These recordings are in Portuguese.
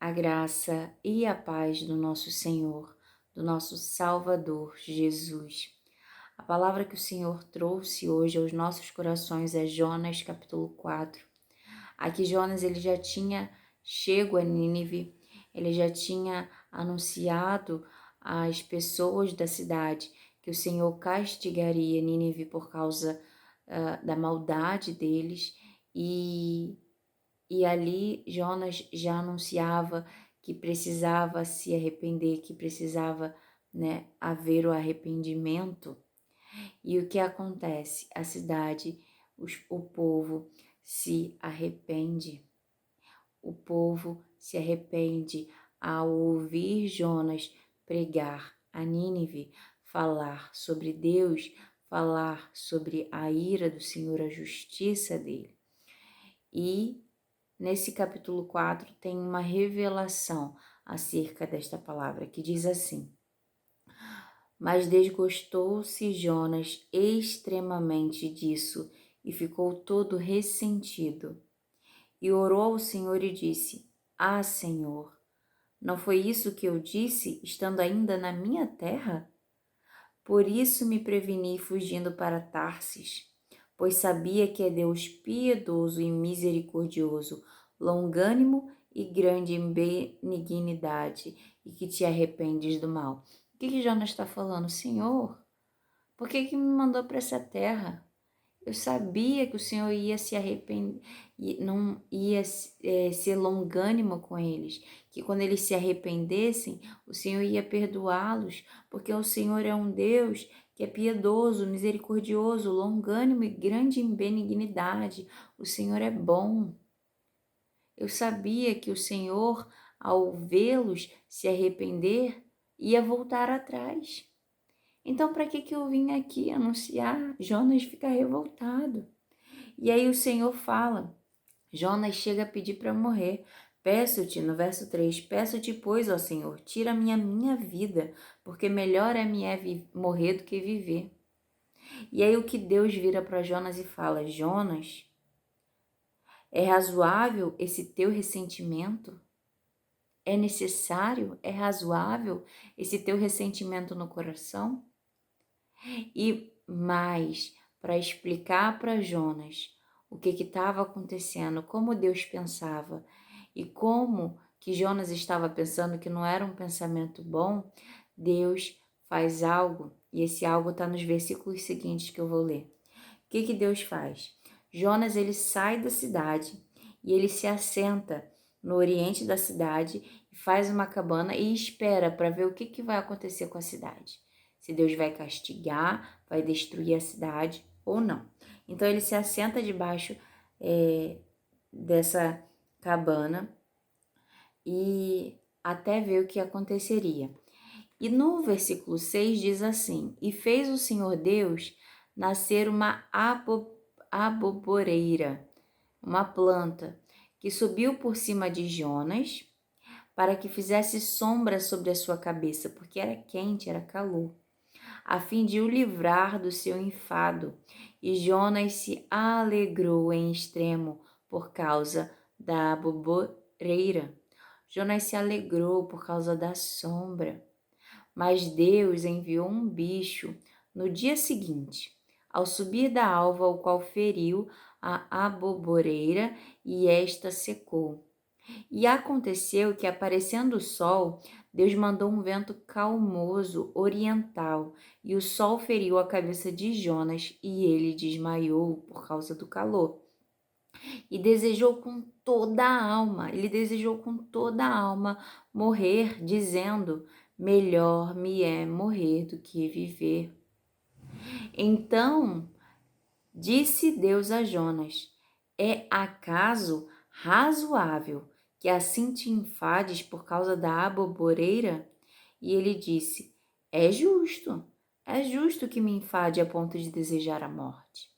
A graça e a paz do nosso Senhor, do nosso Salvador Jesus. A palavra que o Senhor trouxe hoje aos nossos corações é Jonas capítulo 4. Aqui Jonas ele já tinha chego a Nínive, ele já tinha anunciado às pessoas da cidade que o Senhor castigaria Nínive por causa da maldade deles e ali Jonas já anunciava que precisava se arrepender, que precisava, haver o arrependimento. E o que acontece? A cidade, o povo se arrepende. O povo se arrepende ao ouvir Jonas pregar a Nínive, falar sobre Deus, falar sobre a ira do Senhor, a justiça dele. E nesse capítulo 4 tem uma revelação acerca desta palavra, que diz assim: Mas desgostou-se Jonas extremamente disso e ficou todo ressentido. E orou ao Senhor e disse: Ah, Senhor, não foi isso que eu disse, estando ainda na minha terra? Por isso me preveni fugindo para Tarsis, pois sabia que é Deus piedoso e misericordioso, longânimo e grande em benignidade, e que te arrependes do mal. O que Jonas está falando? Senhor, por que me mandou para essa terra? Eu sabia que o Senhor ia se arrepender, não ia ser longânimo com eles, que quando eles se arrependessem, o Senhor ia perdoá-los, porque o Senhor é um Deus que é piedoso, misericordioso, longânimo e grande em benignidade. O Senhor é bom. Eu sabia que o Senhor, ao vê-los se arrepender, ia voltar atrás. Então, para que eu vim aqui anunciar? Jonas fica revoltado. E aí o Senhor fala, Jonas chega a pedir para morrer. Peço-te, no verso 3, peço-te, pois, ó Senhor, tira minha vida, porque melhor me é morrer do que viver. E aí o que Deus vira para Jonas e fala, Jonas, é razoável esse teu ressentimento? É necessário? É razoável esse teu ressentimento no coração? E mais, para explicar para Jonas o que estava acontecendo, como Deus pensava e como que Jonas estava pensando que não era um pensamento bom, Deus faz algo, e esse algo está nos versículos seguintes que eu vou ler. O que Deus faz? Jonas ele sai da cidade e ele se assenta no oriente da cidade, faz uma cabana e espera para ver o que vai acontecer com a cidade. Se Deus vai castigar, vai destruir a cidade ou não. Então ele se assenta debaixo dessa cabana e até ver o que aconteceria. E no versículo 6 diz assim: E fez o Senhor Deus nascer uma aboboreira, uma planta, que subiu por cima de Jonas, para que fizesse sombra sobre a sua cabeça, porque era quente, era calor, a fim de o livrar do seu enfado. E Jonas se alegrou em extremo por causa da aboboreira. Jonas se alegrou por causa da sombra. Mas Deus enviou um bicho no dia seguinte, ao subir da alva, o qual feriu a aboboreira, e esta secou. E aconteceu que, aparecendo o sol, Deus mandou um vento calmoso oriental, e o sol feriu a cabeça de Jonas, e ele desmaiou por causa do calor. E desejou com toda a alma, ele desejou com toda a alma morrer, dizendo: melhor me é morrer do que viver. Então disse Deus a Jonas: é acaso razoável que assim te enfades por causa da aboboreira? E ele disse: é justo que me enfade a ponto de desejar a morte.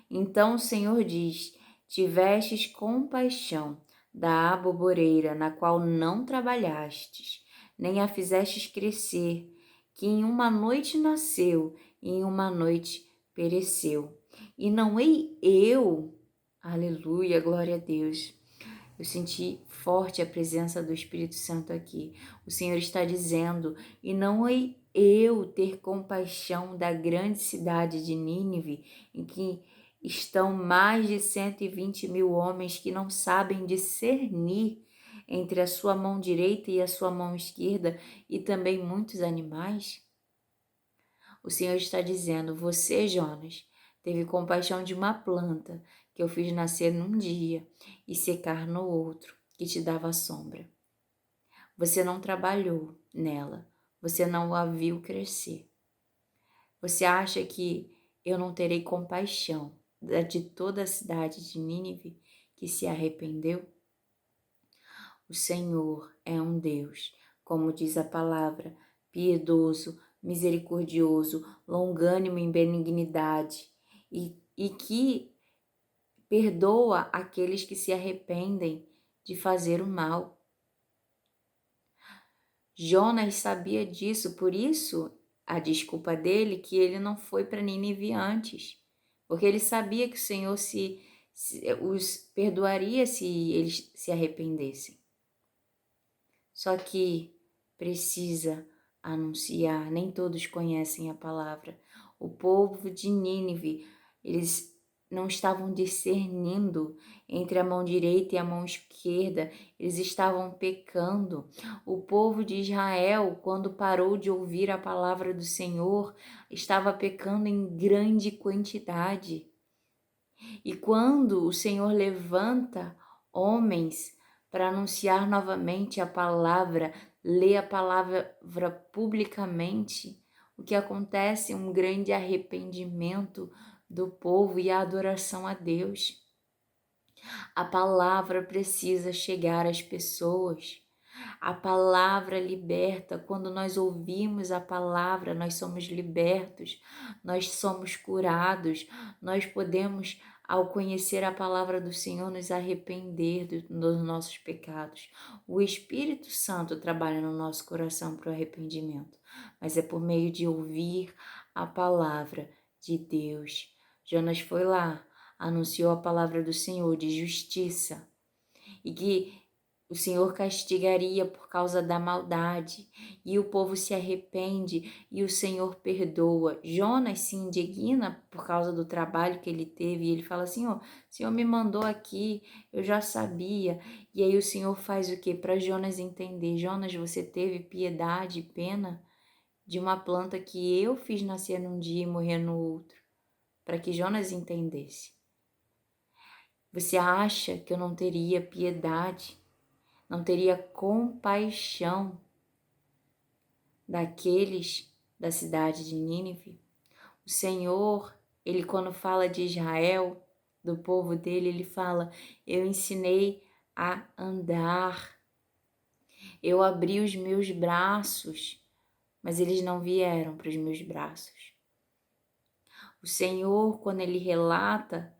Então o Senhor diz: tivestes compaixão da aboboreira, na qual não trabalhastes, nem a fizestes crescer, que em uma noite nasceu e em uma noite pereceu. E não hei eu, aleluia, glória a Deus, Eu senti forte a presença do Espírito Santo aqui. O Senhor está dizendo, e não é eu ter compaixão da grande cidade de Nínive, em que estão mais de 120 mil homens que não sabem discernir entre a sua mão direita e a sua mão esquerda, e também muitos animais? O Senhor está dizendo, você, Jonas, teve compaixão de uma planta que eu fiz nascer num dia e secar no outro, que te dava sombra. Você não trabalhou nela, você não a viu crescer. Você acha que eu não terei compaixão de toda a cidade de Nínive que se arrependeu? O Senhor é um Deus, como diz a palavra, piedoso, misericordioso, longânimo em benignidade e que perdoa aqueles que se arrependem de fazer o mal. Jonas sabia disso, por isso a desculpa dele que ele não foi para Nínive antes, porque ele sabia que o Senhor os perdoaria se eles se arrependessem. Só que precisa anunciar, nem todos conhecem a palavra. O povo de Nínive, eles não estavam discernindo entre a mão direita e a mão esquerda, eles estavam pecando. O povo de Israel, quando parou de ouvir a palavra do Senhor, estava pecando em grande quantidade. E quando o Senhor levanta homens para anunciar novamente a palavra, ler a palavra publicamente, o que acontece é um grande arrependimento do povo e a adoração a Deus. A palavra precisa chegar às pessoas. A palavra liberta. Quando nós ouvimos a palavra, nós somos libertos, nós somos curados, nós podemos, ao conhecer a palavra do Senhor, nos arrepender dos nossos pecados. O Espírito Santo trabalha no nosso coração para o arrependimento, mas é por meio de ouvir a palavra de Deus. Jonas foi lá, anunciou a palavra do Senhor de justiça e que o Senhor castigaria por causa da maldade, e o povo se arrepende e o Senhor perdoa. Jonas se indigna por causa do trabalho que ele teve, e ele fala assim, ó, o Senhor me mandou aqui, eu já sabia. E aí o Senhor faz o quê? Para Jonas entender, Jonas, você teve piedade e pena de uma planta que eu fiz nascer num dia e morrer no outro, para que Jonas entendesse. Você acha que eu não teria piedade, não teria compaixão daqueles da cidade de Nínive? O Senhor, ele quando fala de Israel, do povo dele, ele fala, eu ensinei a andar, eu abri os meus braços, mas eles não vieram para os meus braços. O Senhor, quando ele relata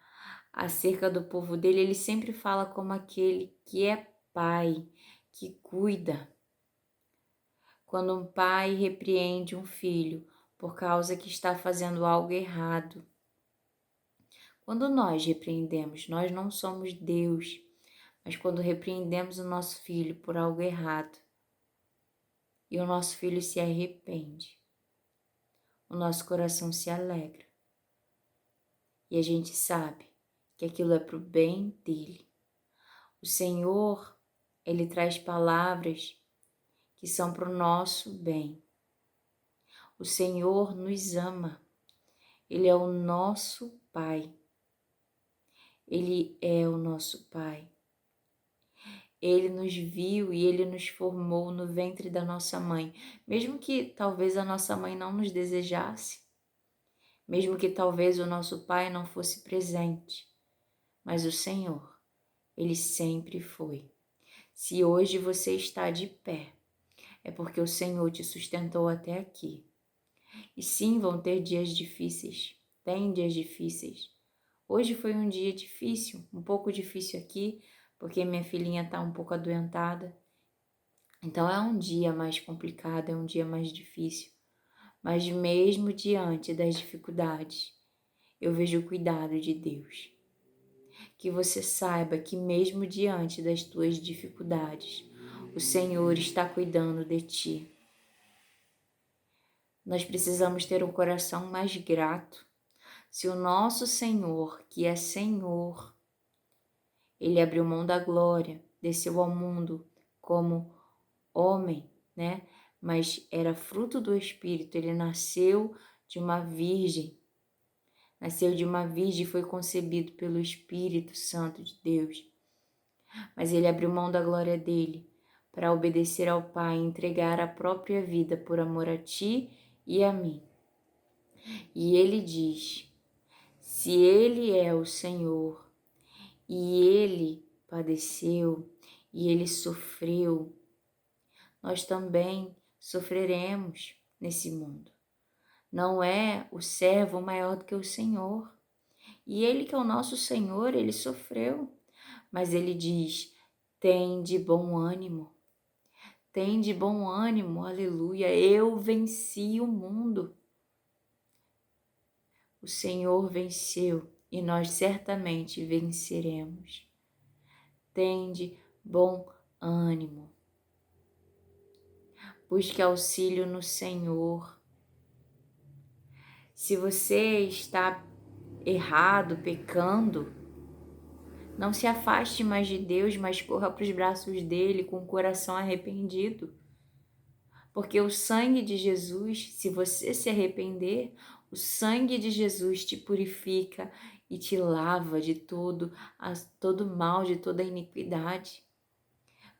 acerca do povo dele, ele sempre fala como aquele que é pai, que cuida. Quando um pai repreende um filho por causa que está fazendo algo errado. Quando nós repreendemos, nós não somos Deus, mas quando repreendemos o nosso filho por algo errado e o nosso filho se arrepende, o nosso coração se alegra e a gente sabe que aquilo é para o bem dele. O Senhor, ele traz palavras que são para o nosso bem. O Senhor nos ama, ele é o nosso Pai. Ele é o nosso Pai. Ele nos viu e Ele nos formou no ventre da nossa mãe. Mesmo que talvez a nossa mãe não nos desejasse, mesmo que talvez o nosso pai não fosse presente, mas o Senhor, Ele sempre foi. Se hoje você está de pé, é porque o Senhor te sustentou até aqui. E sim, vão ter dias difíceis, tem dias difíceis. Hoje foi um dia difícil, um pouco difícil aqui, porque minha filhinha está um pouco adoentada. Então é um dia mais complicado, é um dia mais difícil. Mas mesmo diante das dificuldades, eu vejo o cuidado de Deus. que você saiba que mesmo diante das tuas dificuldades, o Senhor está cuidando de ti. Nós precisamos ter um coração mais grato. Se o nosso Senhor, que é Senhor, Ele abriu mão da glória, desceu ao mundo como homem, né? Mas era fruto do Espírito, Ele nasceu de uma virgem. Nasceu de uma virgem e foi concebido pelo Espírito Santo de Deus. Mas Ele abriu mão da glória dele para obedecer ao Pai e entregar a própria vida por amor a ti e a mim. E Ele diz, se Ele é o Senhor e Ele padeceu e Ele sofreu, nós também sofreremos nesse mundo. Não é o servo maior do que o Senhor. E Ele que é o nosso Senhor, Ele sofreu. Mas Ele diz, tem de bom ânimo. Tem de bom ânimo, aleluia. Eu venci o mundo. O Senhor venceu e nós certamente venceremos. Tende bom ânimo. Busque auxílio no Senhor. Se você está errado, pecando, não se afaste mais de Deus, mas corra para os braços dele com o coração arrependido. Porque o sangue de Jesus, se você se arrepender, o sangue de Jesus te purifica e te lava de todo mal, de toda iniquidade.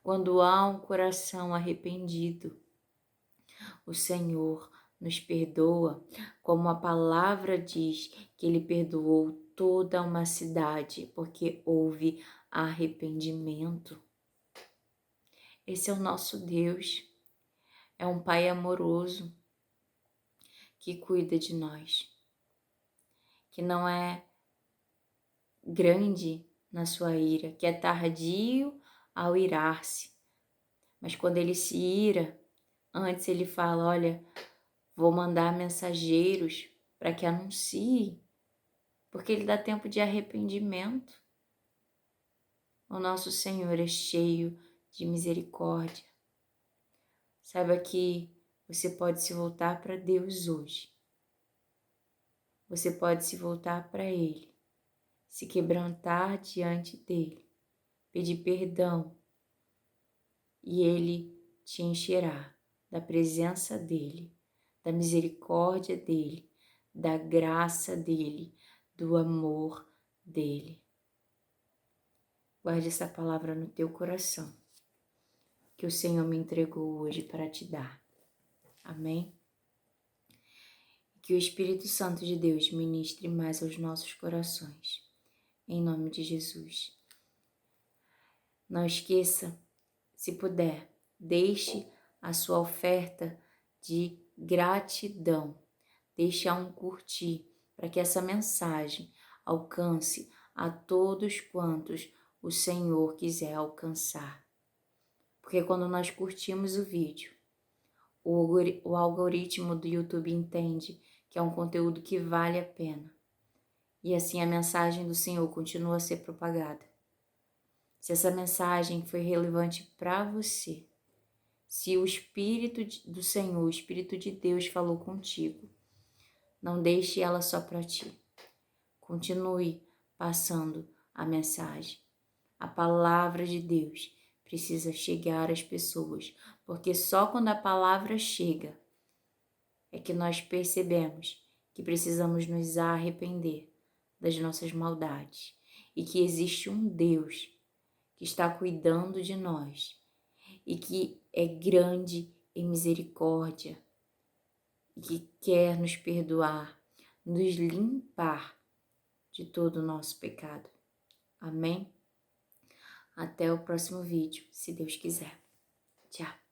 Quando há um coração arrependido, o Senhor nos perdoa, como a palavra diz que Ele perdoou toda uma cidade, porque houve arrependimento. Esse é o nosso Deus, é um Pai amoroso que cuida de nós, que não é grande na sua ira, que é tardio ao irar-se, mas quando Ele se ira, antes Ele fala, olha, vou mandar mensageiros para que anunciem, porque Ele dá tempo de arrependimento. O nosso Senhor é cheio de misericórdia. Saiba que você pode se voltar para Deus hoje. Você pode se voltar para Ele, se quebrantar diante dEle, pedir perdão e Ele te encherá da presença dEle, da misericórdia dEle, da graça dEle, do amor dEle. Guarde essa palavra no teu coração, que o Senhor me entregou hoje para te dar. Amém? Que o Espírito Santo de Deus ministre mais aos nossos corações. Em nome de Jesus. Não esqueça, se puder, deixe a sua oferta de gratidão. Deixe um curtir para que essa mensagem alcance a todos quantos o Senhor quiser alcançar. Porque quando nós curtimos o vídeo, o algoritmo do YouTube entende que é um conteúdo que vale a pena. E assim a mensagem do Senhor continua a ser propagada. Se essa mensagem foi relevante para você, se o Espírito do Senhor, o Espírito de Deus falou contigo, não deixe ela só para ti. Continue passando a mensagem. A palavra de Deus precisa chegar às pessoas, porque só quando a palavra chega é que nós percebemos que precisamos nos arrepender das nossas maldades e que existe um Deus que está cuidando de nós e que é grande em misericórdia e que quer nos perdoar, nos limpar de todo o nosso pecado. Amém? Até o próximo vídeo, se Deus quiser. Tchau.